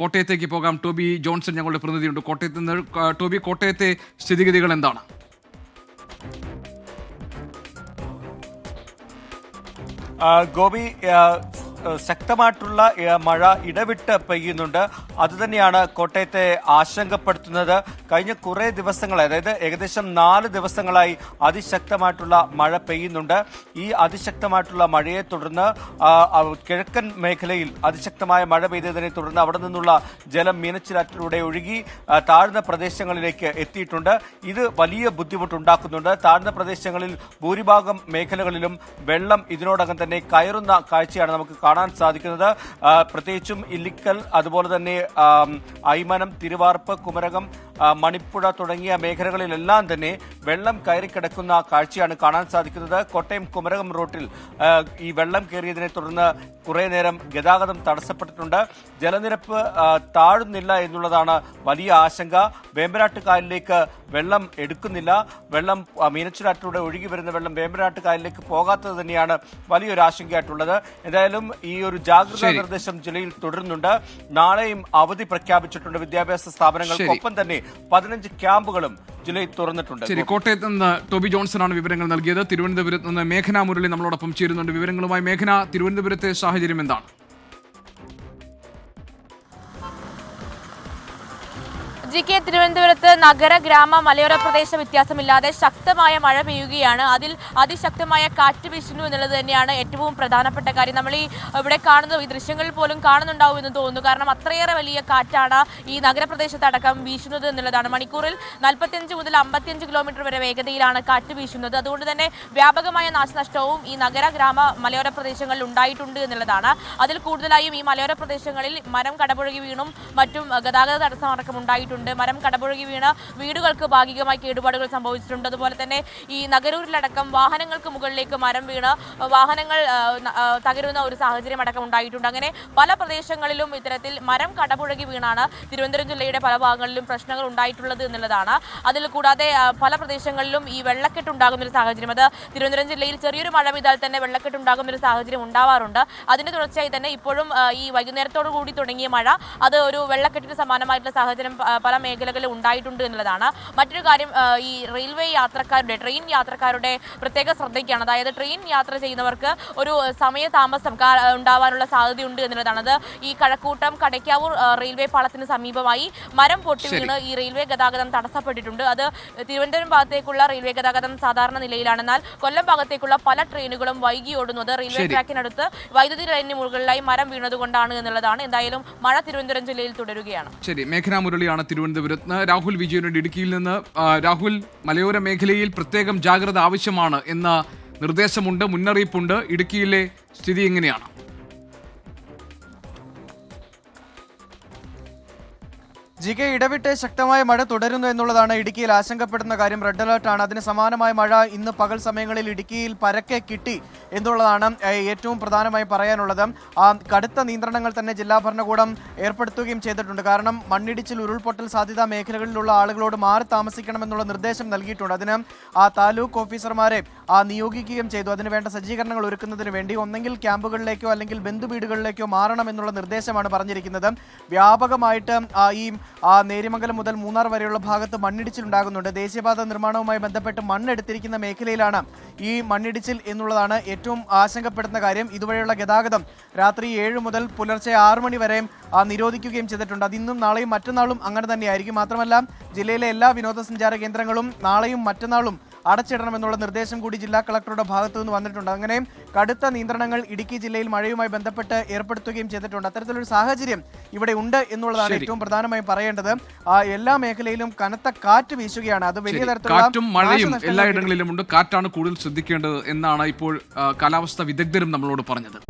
കോട്ടയത്തേക്ക് പോകാം. Toby Johnson ഞങ്ങളുടെ പ്രതിനിധിയുണ്ട് കോട്ടയത്ത് നിന്ന്. ടോബി, കോട്ടയത്തെ സ്ഥിതിഗതികൾ എന്താണ്? ഗോപി, ശക്തമായിട്ടുള്ള മഴ ഇടവിട്ട് പെയ്യുന്നുണ്ട്. അതുതന്നെയാണ് കോട്ടയത്തെ ആശങ്കപ്പെടുത്തുന്നത്. കഴിഞ്ഞ കുറേ ദിവസങ്ങളായി, അതായത് ഏകദേശം 4 ദിവസങ്ങളായി അതിശക്തമായിട്ടുള്ള മഴ പെയ്യുന്നുണ്ട്. ഈ അതിശക്തമായിട്ടുള്ള മഴയെ തുടർന്ന് കിഴക്കൻ മേഖലയിൽ അതിശക്തമായ മഴ പെയ്തതിനെ തുടർന്ന് അവിടെ നിന്നുള്ള ജലം മീനച്ചിലാറ്റിലൂടെ ഒഴുകി താഴ്ന്ന പ്രദേശങ്ങളിലേക്ക് എത്തിയിട്ടുണ്ട്. ഇത് വലിയ ബുദ്ധിമുട്ടുണ്ടാക്കുന്നുണ്ട്. താഴ്ന്ന പ്രദേശങ്ങളിൽ ഭൂരിഭാഗം മേഖലകളിലും വെള്ളം ഇതിനോടകം തന്നെ കയറുന്ന കാഴ്ചയാണ് നമുക്ക് കാണാൻ സാധിക്കുന്നത്. പ്രത്യേകിച്ചും ഇല്ലിക്കൽ, അതുപോലെ തന്നെ ഐമനം, തിരുവാർപ്പ്, കുമരകം, മണിപ്പുഴ തുടങ്ങിയ മേഖലകളിലെല്ലാം തന്നെ വെള്ളം കയറിക്കിടക്കുന്ന കാഴ്ചയാണ് കാണാൻ സാധിക്കുന്നത്. കോട്ടയം കുമരകം റൂട്ടിൽ ഈ വെള്ളം കയറിയതിനെ തുടർന്ന് കുറേ നേരം ഗതാഗതം തടസ്സപ്പെട്ടിട്ടുണ്ട്. ജലനിരപ്പ് താഴുന്നില്ല എന്നുള്ളതാണ് വലിയ ആശങ്ക. വേമ്പനാട്ട് കായലിലേക്ക് വെള്ളം എടുക്കുന്നില്ല. വെള്ളം മീനച്ചിലാറ്റിലൂടെ ഒഴുകി വരുന്ന വെള്ളം വേമ്പനാട്ട് കായലിലേക്ക് പോകാത്തത് തന്നെയാണ് വലിയൊരു ആശങ്കയായിട്ടുള്ളത്. എന്തായാലും ഈ ഒരു ജാഗ്രതാ നിർദ്ദേശം ജില്ലയിൽ തുടരുന്നുണ്ട്. നാളെയും അവധി പ്രഖ്യാപിച്ചിട്ടുണ്ട് വിദ്യാഭ്യാസ സ്ഥാപനങ്ങൾക്കൊപ്പം തന്നെ 15 ക്യാമ്പുകളും ജില്ലയിൽ തുറന്നിട്ടുണ്ട്. ശരി, കോട്ടയത്ത് നിന്ന് ടോബി ജോൺസൺ ആണ് വിവരങ്ങൾ നൽകിയത്. തിരുവനന്തപുരത്ത് നിന്ന് മേഘന മുരളി നമ്മളോടൊപ്പം ചേരുന്നുണ്ട് വിവരങ്ങളുമായി. മേഘന, തിരുവനന്തപുരത്തെ സാഹചര്യം എന്താണ്? ജി.കെ. തിരുവനന്തപുരത്ത് നഗര, ഗ്രാമ, മലയോര പ്രദേശ വ്യത്യാസമില്ലാതെ ശക്തമായ മഴ പെയ്യുകയാണ്. അതിൽ അതിശക്തമായ കാറ്റ് വീശുന്നു എന്നുള്ളത് തന്നെയാണ് ഏറ്റവും പ്രധാനപ്പെട്ട കാര്യം. നമ്മൾ ഇവിടെ കാണുന്നത്, ഈ ദൃശ്യങ്ങളിൽ പോലും കാണുന്നുണ്ടാവും എന്ന് തോന്നുന്നു. കാരണം അത്രയേറെ വലിയ കാറ്റാണ് ഈ നഗരപ്രദേശത്തടക്കം വീശുന്നത് എന്നുള്ളതാണ്. മണിക്കൂറിൽ 45 മുതൽ 55 കിലോമീറ്റർ വരെ വേഗതയിലാണ് കാറ്റ് വീശുന്നത്. അതുകൊണ്ട് തന്നെ വ്യാപകമായ നാശനഷ്ടവും ഈ നഗര, ഗ്രാമ, മലയോര പ്രദേശങ്ങളിൽ ഉണ്ടായിട്ടുണ്ട് എന്നുള്ളതാണ്. അതിൽ കൂടുതലായും ഈ മലയോര പ്രദേശങ്ങളിൽ മരം കടപുഴകി വീണും മറ്റും ഗതാഗത തടസ്സമടക്കം ഉണ്ടായിട്ടുണ്ട്. മരം കടപുഴകി വീണ് വീടുകൾക്ക് ഭാഗികമായി കേടുപാടുകൾ സംഭവിച്ചിട്ടുണ്ട്. അതുപോലെ തന്നെ ഈ നഗരൂരിലടക്കം വാഹനങ്ങൾക്ക് മുകളിലേക്ക് മരം വീണ് വാഹനങ്ങൾ തകരുന്ന ഒരു സാഹചര്യം അടക്കം ഉണ്ടായിട്ടുണ്ട്. അങ്ങനെ പല പ്രദേശങ്ങളിലും ഇത്തരത്തിൽ മരം കടപുഴകി വീണാണ് തിരുവനന്തപുരം ജില്ലയുടെ പല ഭാഗങ്ങളിലും പ്രശ്നങ്ങൾ ഉണ്ടായിട്ടുള്ളത് എന്നുള്ളതാണ്. അതിൽ കൂടാതെ പല പ്രദേശങ്ങളിലും ഈ വെള്ളക്കെട്ടുണ്ടാകുന്ന ഒരു സാഹചര്യം, അത് തിരുവനന്തപുരം ജില്ലയിൽ ചെറിയൊരു മഴ പെയ്താൽ തന്നെ വെള്ളക്കെട്ടുണ്ടാകുന്ന ഒരു സാഹചര്യം ഉണ്ടാവാറുണ്ട്. അതിന്റെ തുടർച്ചയായി തന്നെ ഇപ്പോഴും ഈ വൈകുന്നേരത്തോടു കൂടി തുടങ്ങിയ മഴ അത് ഒരു വെള്ളക്കെട്ടിന് സമാനമായിട്ടുള്ള സാഹചര്യം പല മേഖലകളിലും ഉണ്ടായിട്ടുണ്ട് എന്നുള്ളതാണ്. മറ്റൊരു കാര്യം, ഈ റെയിൽവേ യാത്രക്കാരുടെ, ട്രെയിൻ യാത്രക്കാരുടെ പ്രത്യേക ശ്രദ്ധയ്ക്കാണ്. അതായത് ട്രെയിൻ യാത്ര ചെയ്യുന്നവർക്ക് ഒരു സമയ താമസം ഉണ്ടാവാനുള്ള സാധ്യതയുണ്ട് എന്നുള്ളതാണ്. അത് ഈ കഴക്കൂട്ടം, കടയ്ക്കാവൂർ റെയിൽവേ പാളത്തിന് സമീപമായി മരം പൊട്ടി വീണ് ഈ റെയിൽവേ ഗതാഗതം തടസ്സപ്പെട്ടിട്ടുണ്ട്. അത് തിരുവനന്തപുരം ഭാഗത്തേക്കുള്ള റെയിൽവേ ഗതാഗതം സാധാരണ നിലയിലാണ്. എന്നാൽ കൊല്ലം ഭാഗത്തേക്കുള്ള പല ട്രെയിനുകളും വൈകി ഓടുന്നത് റെയിൽവേ ട്രാക്കിനടുത്ത് വൈദ്യുതി ലൈനിന് മുകളിലായി മരം വീണതുകൊണ്ടാണ് എന്നുള്ളതാണ്. എന്തായാലും മഴ തിരുവനന്തപുരം ജില്ലയിൽ തുടരുകയാണ്. ശരി, മേഘന മുരളിയാണ് തിരുവനന്തപുരത്ത് നിന്ന്. രാഹുൽ വിജയനുണ്ട് ഇടുക്കിയിൽ നിന്ന്. രാഹുൽ, മലയോര മേഖലയിൽ പ്രത്യേകം ജാഗ്രത ആവശ്യമാണ് എന്ന നിർദ്ദേശമുണ്ട്, മുന്നറിയിപ്പുണ്ട്. ഇടുക്കിയിലെ സ്ഥിതി എങ്ങനെയാണ്? ജി.കെ. ഇടവിട്ട് ശക്തമായ മഴ തുടരുന്നു എന്നുള്ളതാണ് ഇടുക്കിയിൽ ആശങ്കപ്പെടുന്ന കാര്യം. റെഡ് അലേർട്ടാണ്. അതിന് സമാനമായ മഴ ഇന്ന് പകൽ സമയങ്ങളിൽ ഇടുക്കിയിൽ പരക്കെ കിട്ടി എന്നുള്ളതാണ് ഏറ്റവും പ്രധാനമായി പറയാനുള്ളത്. കടുത്ത നിയന്ത്രണങ്ങൾ തന്നെ ജില്ലാ ഭരണകൂടം ഏർപ്പെടുത്തുകയും ചെയ്തിട്ടുണ്ട്. കാരണം മണ്ണിടിച്ചിൽ, ഉരുൾപൊട്ടൽ സാധ്യതാ മേഖലകളിലുള്ള ആളുകളോട് മാറി താമസിക്കണമെന്നുള്ള നിർദ്ദേശം നൽകിയിട്ടുണ്ട്. അതിന് താലൂക്ക് ഓഫീസർമാരെ നിയോഗിക്കുകയും ചെയ്തു. അതിനുവേണ്ട സജ്ജീകരണങ്ങൾ ഒരുക്കുന്നതിന് വേണ്ടി ഒന്നെങ്കിൽ ക്യാമ്പുകളിലേക്കോ അല്ലെങ്കിൽ ബന്ധുവീടുകളിലേക്കോ മാറണമെന്നുള്ള നിർദ്ദേശമാണ് പറഞ്ഞിരിക്കുന്നത്. വ്യാപകമായിട്ട് ഈ നേര്യമംഗലം മുതൽ മൂന്നാർ വരെയുള്ള ഭാഗത്ത് മണ്ണിടിച്ചിലുണ്ടാകുന്നുണ്ട്. ദേശീയപാത നിർമ്മാണവുമായി ബന്ധപ്പെട്ട് മണ്ണെടുത്തിരിക്കുന്ന മേഖലയിലാണ് ഈ മണ്ണിടിച്ചിൽ എന്നുള്ളതാണ് ഏറ്റവും ആശങ്കപ്പെടുന്ന കാര്യം. ഇതുവഴിയുള്ള ഗതാഗതം രാത്രി 7 മുതൽ പുലർച്ചെ 6 മണി വരെ നിരോധിക്കുകയും ചെയ്തിട്ടുണ്ട്. അത് ഇന്നും നാളെയും മറ്റന്നാളും അങ്ങനെ തന്നെയായിരിക്കും. മാത്രമല്ല ജില്ലയിലെ എല്ലാ വിനോദസഞ്ചാര കേന്ദ്രങ്ങളും നാളെയും മറ്റന്നാളും അടച്ചിടണമെന്നുള്ള നിർദ്ദേശം കൂടി ജില്ലാ കളക്ടറുടെ ഭാഗത്തു നിന്ന് വന്നിട്ടുണ്ട്. അങ്ങനെ കടുത്ത നിയന്ത്രണങ്ങൾ ഇടുക്കി ജില്ലയിൽ മഴയുമായി ബന്ധപ്പെട്ട് ഏർപ്പെടുത്തുകയും ചെയ്തിട്ടുണ്ട്. അത്തരത്തിലൊരു സാഹചര്യം ഇവിടെ ഉണ്ട് എന്നുള്ളതാണ് ഏറ്റവും പ്രധാനമായും പറയേണ്ടത്. എല്ലാ മേഖലയിലും കനത്ത കാറ്റ് വീശുകയാണ്. അത് വലിയ തരത്തിലുള്ള കാറ്റും മഴയും എല്ലായിടങ്ങളിലും ഉണ്ട്. കാറ്റാണ് കൂടുതൽ ശ്രദ്ധിക്കേണ്ടത് എന്നാണ് ഇപ്പോൾ കാലാവസ്ഥാ വിദഗ്ധരും നമ്മളോട് പറഞ്ഞത്.